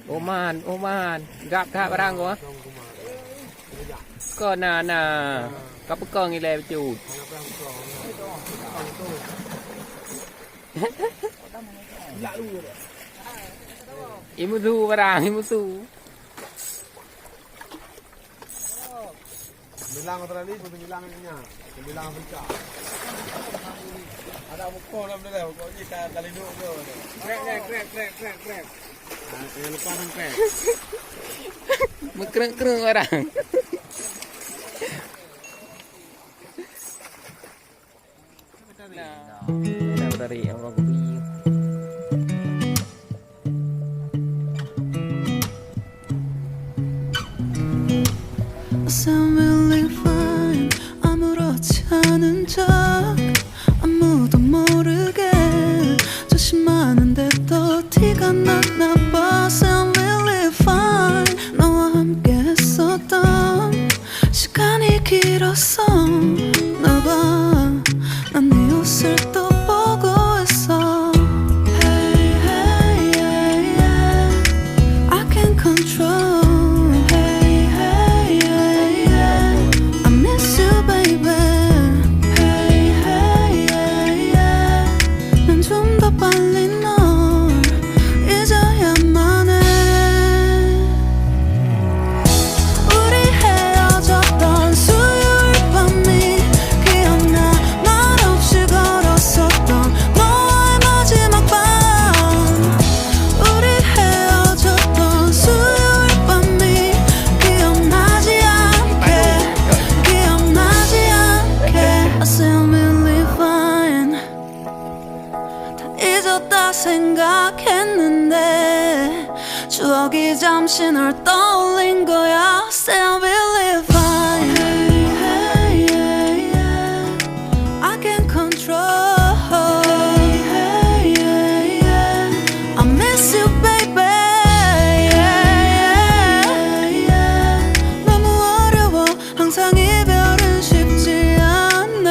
Oman, gặp thả barang gua. Có na cấp con như leo chuột. Imusu barang, imusu. Bilang tadi, bilang ininya, bilang Afrika. Ada buku dalam dia, buku ni kali dulu. Krek. Jangan lupa krek. Mengkereng barang. Nah, dari orang kopi. Sound really fine. 아무렇지 않은 척 아무도 모르게 조심하는데 또 티가 났나 봐. Sound really fine. 너와 함께 했었던 시간이 길었어. 나봐 난 네 옷을 또 보고 있어. Hey, hey, yeah, yeah. I can't control. Hey, hey, yeah, yeah. I miss you, baby. Hey, hey, yeah, yeah. 난 좀 더 빨리 널 잊어야만 해. 우리 헤어졌던 수요일 밤이 기억나. 말없이 걸었었던 너와의 마지막 밤. 우리 헤어졌던 수요일 밤이 기억나지 않게. I sound really fine. 다 잊었다 생각했는데 추억이 잠시 널 떠올린 거야. Sound really fine. Hey, hey, yeah, yeah. I can't control. Hey, hey, yeah, yeah. I miss you, baby. Yeah, yeah, yeah. 너무 어려워. 항상 이별은 쉽지 않아.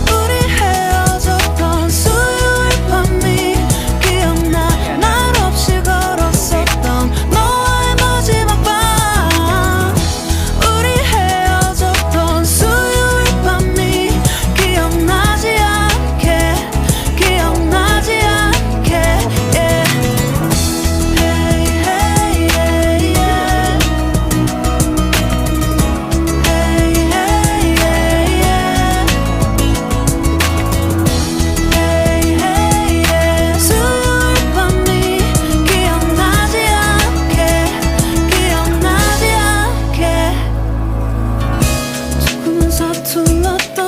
우리 헤어졌던 수요일 밤이 기억나. 말 없이 걸었었던 너와의 마지막 밤. 우리 헤어졌던 수요일 밤이 기억나지 않게. Yeah. Hey, hey, yeah, yeah. Hey, hey, yeah, yeah. Hey, hey, yeah. 수요일 밤이 기억나지 않게. 조금은 서툴렀던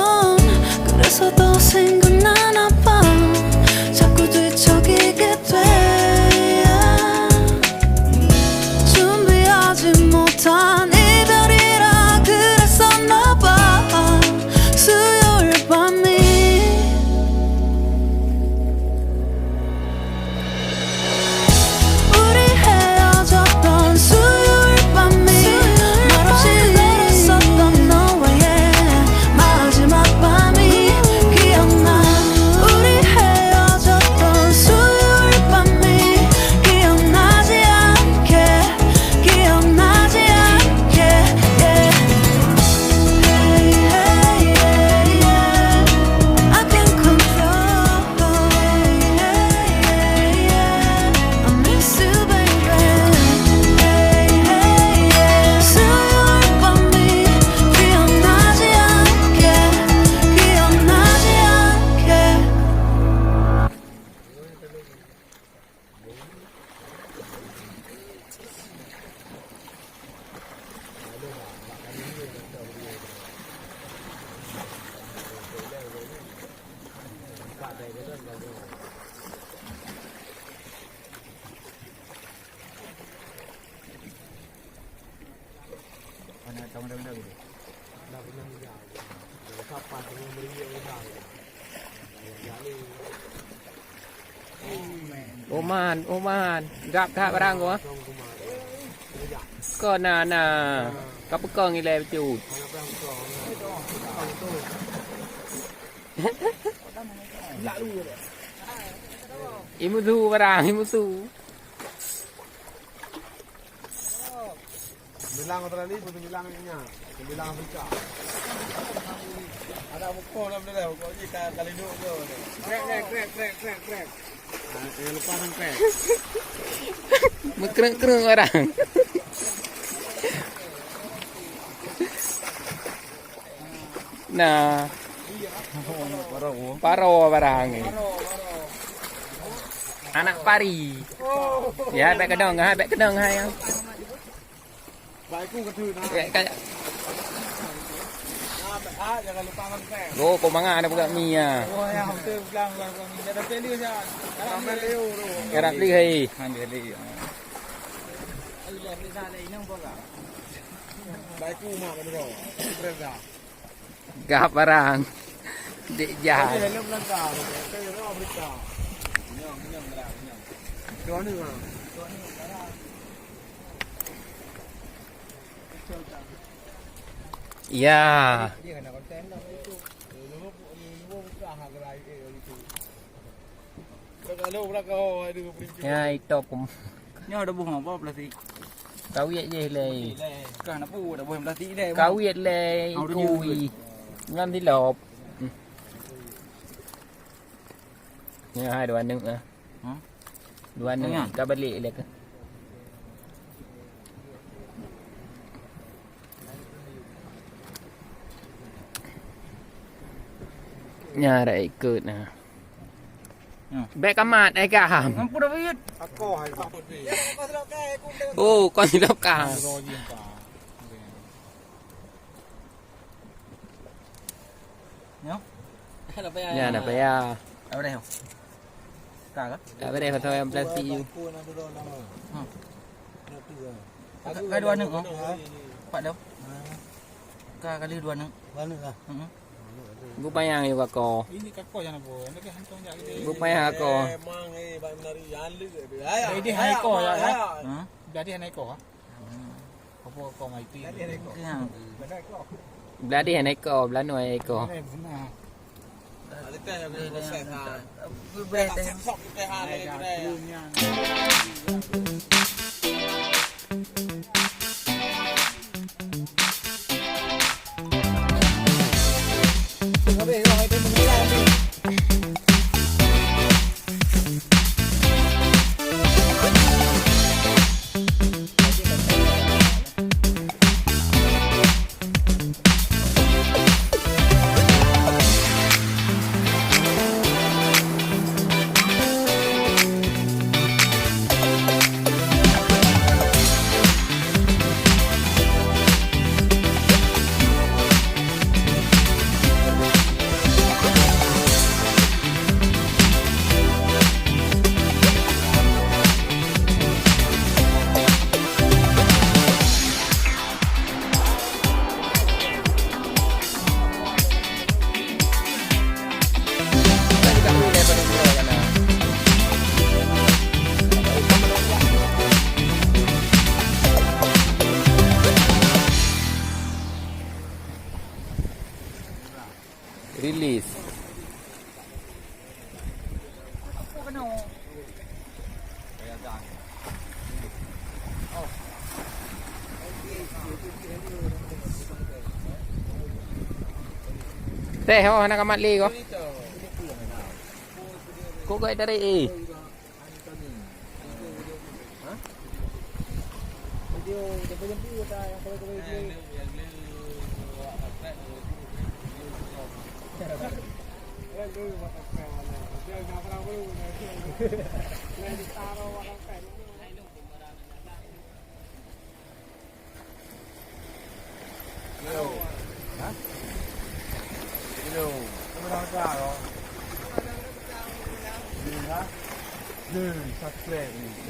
그래서 더 생각나나 봐. 자꾸 뒤척이게 돼. 준비하지 못한 이별이라 그랬었나 봐. 수요일 밤이 우리 헤어졌던 수요일 밤이 말없이 걸었었던 너와의 마지막 밤이 기억나. 우리 헤어졌던 수요일 밤이 기억나지 않게. Yeah. Hey, hey, yeah, yeah. I can't control. Hey, hey, yeah. I miss you, baby. Hey, hey, yeah. 수요일 밤이 기억나지 않게. Oman, gặp thả barang gua. Có na cấp con như leo chuột. Imusu barang, imusu. Bilang Australia, pun bilang ini. Bilang Afrika. Ada buku dalam dia, buku ikan kali dua tu. Krek. Lupa kan krek. Mengkereng-kereng barang. Nah, paro barang ni. Anak pari. Ya, baik kedong hai yang. Baikku ketu nah. Kayak Jangan lupa kan krek. oh, kau mangga ada buka mie ah. Oh ya, betul bilang ni. Ada value saja. Dalam value tu. Kerap li hai. Baikku mah kan tu. Krek dah. Gap barang. Dek jahat. Ini helm langkah. Saya ro Afrika. Nyong dah. Dua ni mah. Ya. Dia kena konten dah itu. Lu buka harga itu. Kalau ada prinsip. Ya, itu pun. Nhớ đã buông hỏng bao plastic. Kau ye je le. Cả nó bù đã buông plastic đây. Kau ye le cùi. Ngâm thì lộp. Nha hai đồ ăn nữa. Hả? Đồ ăn nữa. Cả bát lệ lệ. Nhà đây cợt nè. Bé cá mạt ai cả hàm. Ngampun dah biết. Aku hai apa ni? Kau tidak kaya aku. Ô, con thì lóc cả. Nhớ. Nhà là phải à. Ở đây không? Cả đó. Ở bên đây phải thôi em plastic. Cái đuôi nữa không? Phải đâu? Cái lư đuôi nữa. Buk payang juga kau. Ini kakak jangan boleh. Ini hantu jangan ini. Buk payang kau. Memang ini bayi menari jangan lu. Ini hai ko ya. Jadi hai ko. Apa kau mai ti? Cái hàng. Belah dia naik kau, belah nuai kau. Ada teh yang aku sehat. Bê đây. Sok teh hari ini. Release. Teh, oh nak amat li kau. Kau gay tadi.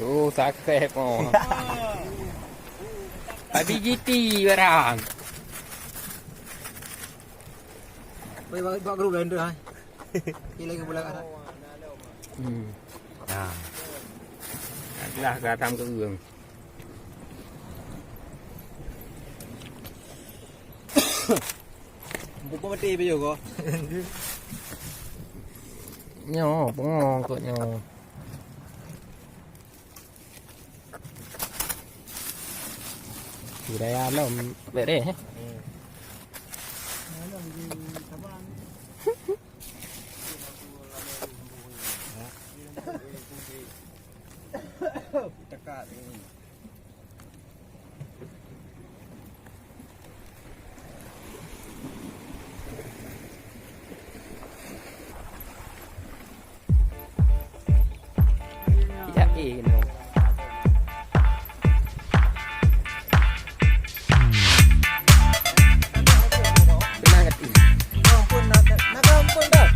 Oh, sakit oh. Tadi GT barang. Bawa grup lain tu hai. Ini lagi bulan ada. Lah gà thăm cái giường. Buku mati bây giờ có. Nhỏ, bóng ngon cỡ nhỏ. Di dah alam bere. Tekat ni. Ya, no. Semangat ini. Ampun nak ampun dah.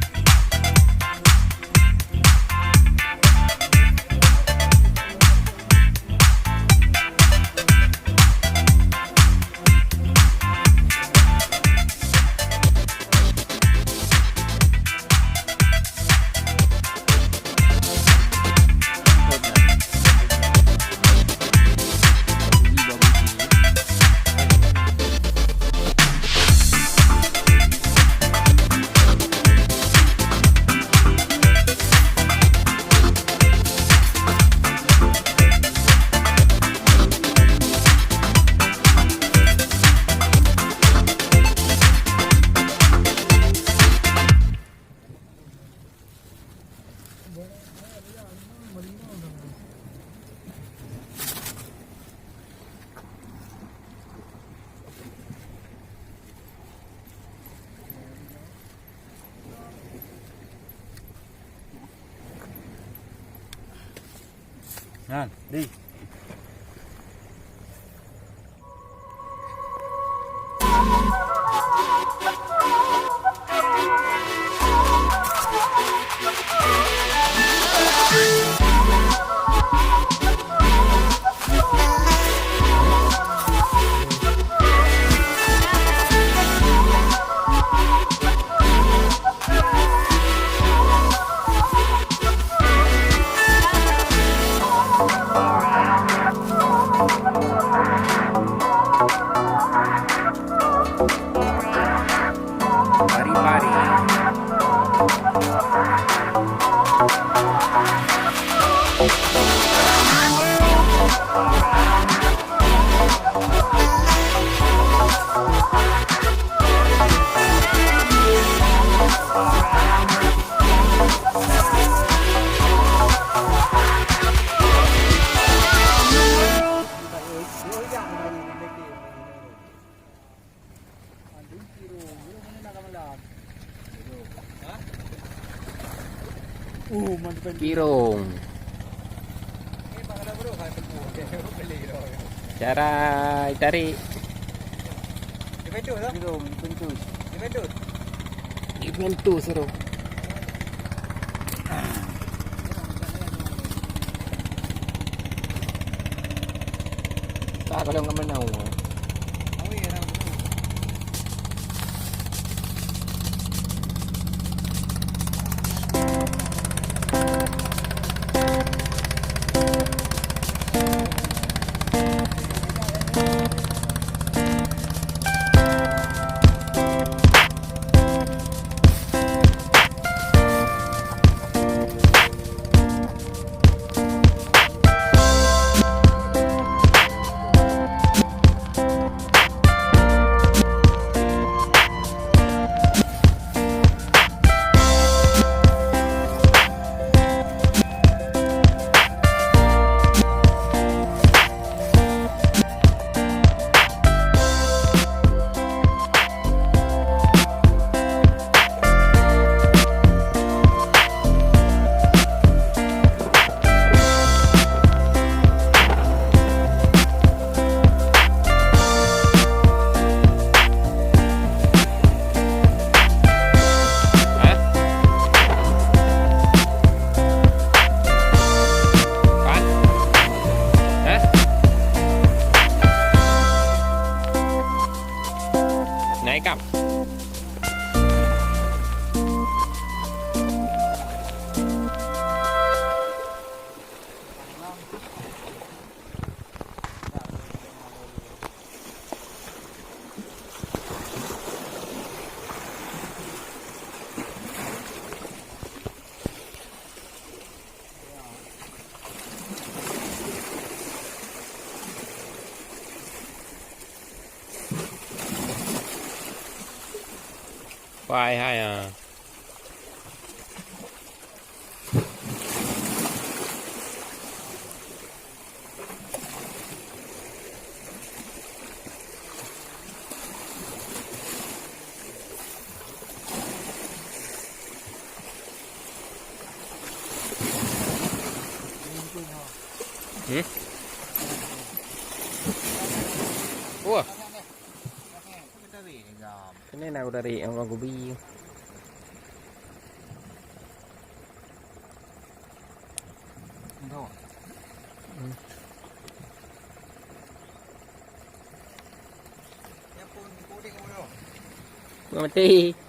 Nan, di. Pari-pari. Kirong. Cara tarik. Dibentuk seru. Tak kalau nggak menau. Phai hai à. Ủa, cái này nào dari ông con gobi. Mati.